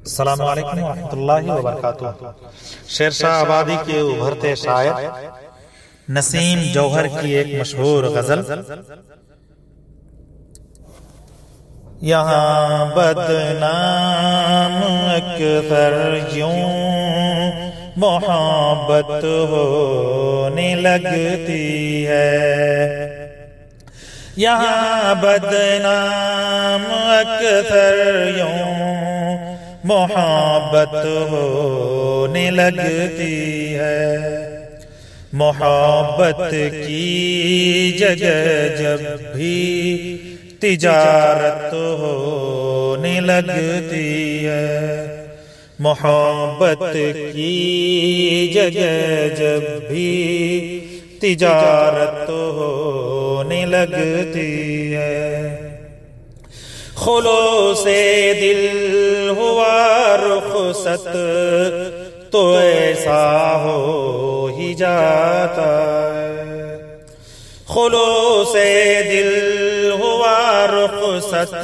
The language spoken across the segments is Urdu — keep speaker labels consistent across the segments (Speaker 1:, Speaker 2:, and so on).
Speaker 1: السلام علیکم ورحمۃ اللہ وبرکاتہ۔ شیر شاہ آبادی کے ابھرتے شاعر نسیم جوہر کی ایک مشہور غزل۔ یہاں بدنام اکثر یوں محبت ہونے لگتی ہے، یہاں بدنام اکثر یوں محبت ہونے لگتی ہے، محبت کی جگہ جب بھی تجارت ہونے لگتی ہے، محبت کی جگہ جب بھی تجارت ہونے لگتی ہے، خلوص دل ہوا رخصت تو ایسا ہو ہی جاتا ہے، خلوص دل ہوا رخصت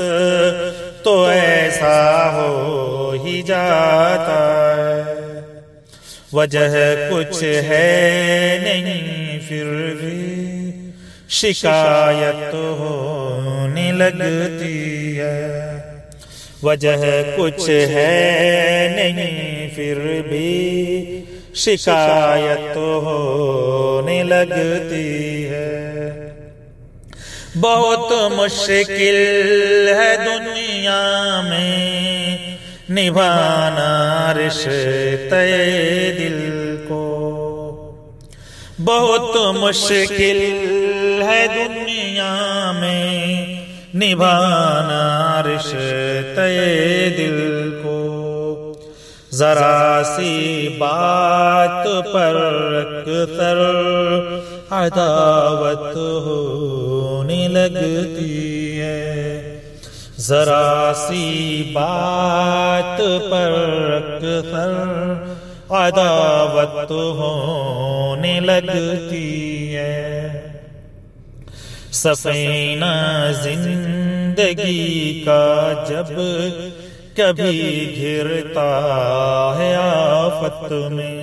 Speaker 1: تو ایسا ہو ہی جاتا ہے، وجہ کچھ ہے نہیں پھر بھی شکایت ہونے لگتی ہے، وجہ کچھ ہے نہیں پھر بھی شکایت ہونے لگتی ہے، بہت مشکل ہے دنیا میں نبھانا رشتے دل کو، بہت مشکل ہے دنیا میں نبھانا رشتے دل کو، ذرا سی بات پر اکثر عداوت ہونے لگتی ہے، ذرا سی بات پر اکثر عداوت ہونے لگتی ہے، سفینہ زندگی کا جب کبھی گھرتا ہے آفت میں،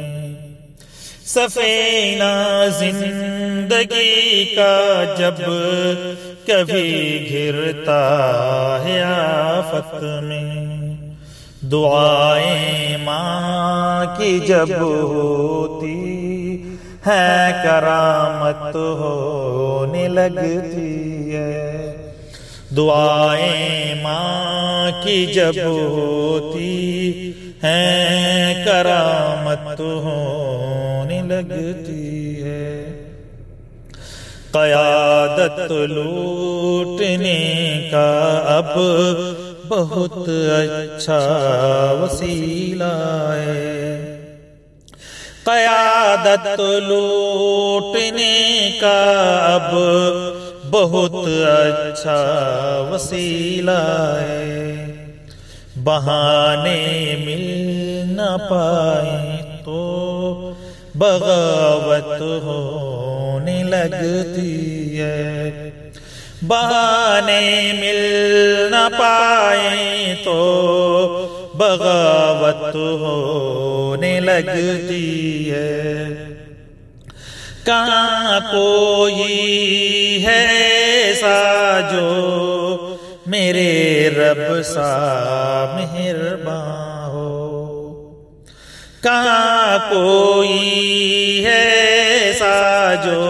Speaker 1: سفینہ زندگی کا جب کبھی گھرتا ہے آفت میں، دعائیں ماں کی جب ہوتی ہے کرامت ہونے لگتی ہے، دعائیں ماں کی جب ہوتی ہیں کرامت ہونے لگتی ہے، قیادت لوٹنے کا اب بہت اچھا وسیلہ ہے، قیادت لوٹنے کا اب بہت اچھا وسیلہ ہے، بہانے مل نہ پائیں تو بغاوت ہونے لگتی ہے، بہانے مل نہ پائیں تو بغاوت ہونے لگتی ہے، کہاں کوئی ہے ایسا جو میرے رب سا مہرباں ہو، کہاں کوئی ہے ایسا جو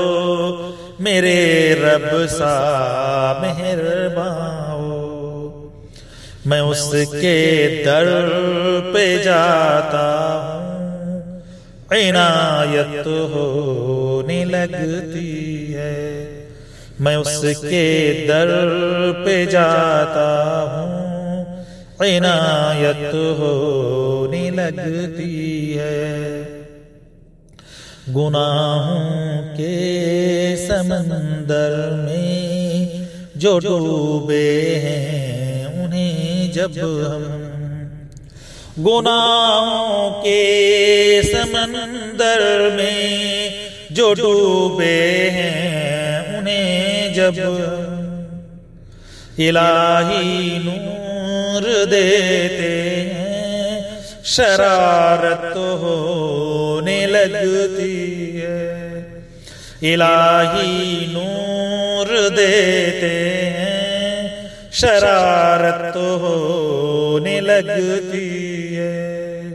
Speaker 1: میرے رب سا مہرباں ہو، میں اس کے در پہ جاتا ہوں عنایت ہونے لگتی ہے، میں اس کے در پہ جاتا ہوں عنایت ہونے لگتی ہے، گناہوں کے سمندر میں جو ڈوبے ہیں انہیں جب ہم، گناہوں کے سمندر میں جو ڈوبے ہیں انہیں جب الہی نور دیتے ہیں شرارت ہونے لگتی ہے۔ الہی نور دیتے ہیں، شرارت ہونے لگتی ہے۔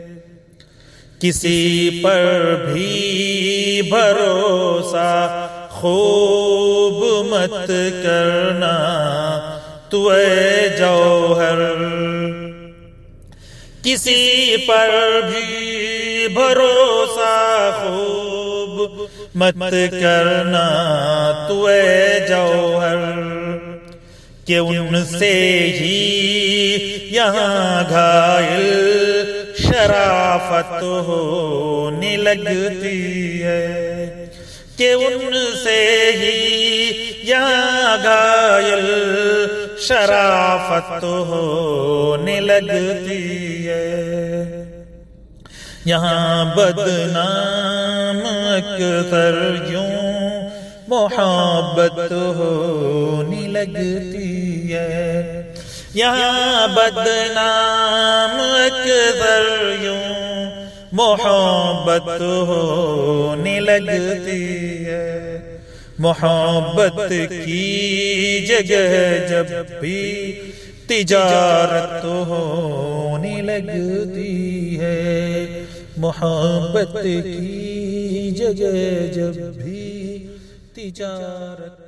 Speaker 1: کسی پر بھی بھروسہ خوب مت کرنا تو اے جوہر، کسی پر بھی بھروسہ خوب مت کرنا تو اے جوہر، کہ ان سے ہی یہاں گھائل شرافت ہونے لگتی ہے، کہ ان سے ہی یہاں گھائل شرافت ہونے لگتی ہے۔ یہاں بدنام اکثر یوں محبت ہونے لگتی ہے، یہاں بدنام اکثر یوں محبت ہونے لگتی ہے۔ محبت کی جگہ جب بھی تجارت ہونے لگتی ہے، محبت کی جگہ جب بھی تجارت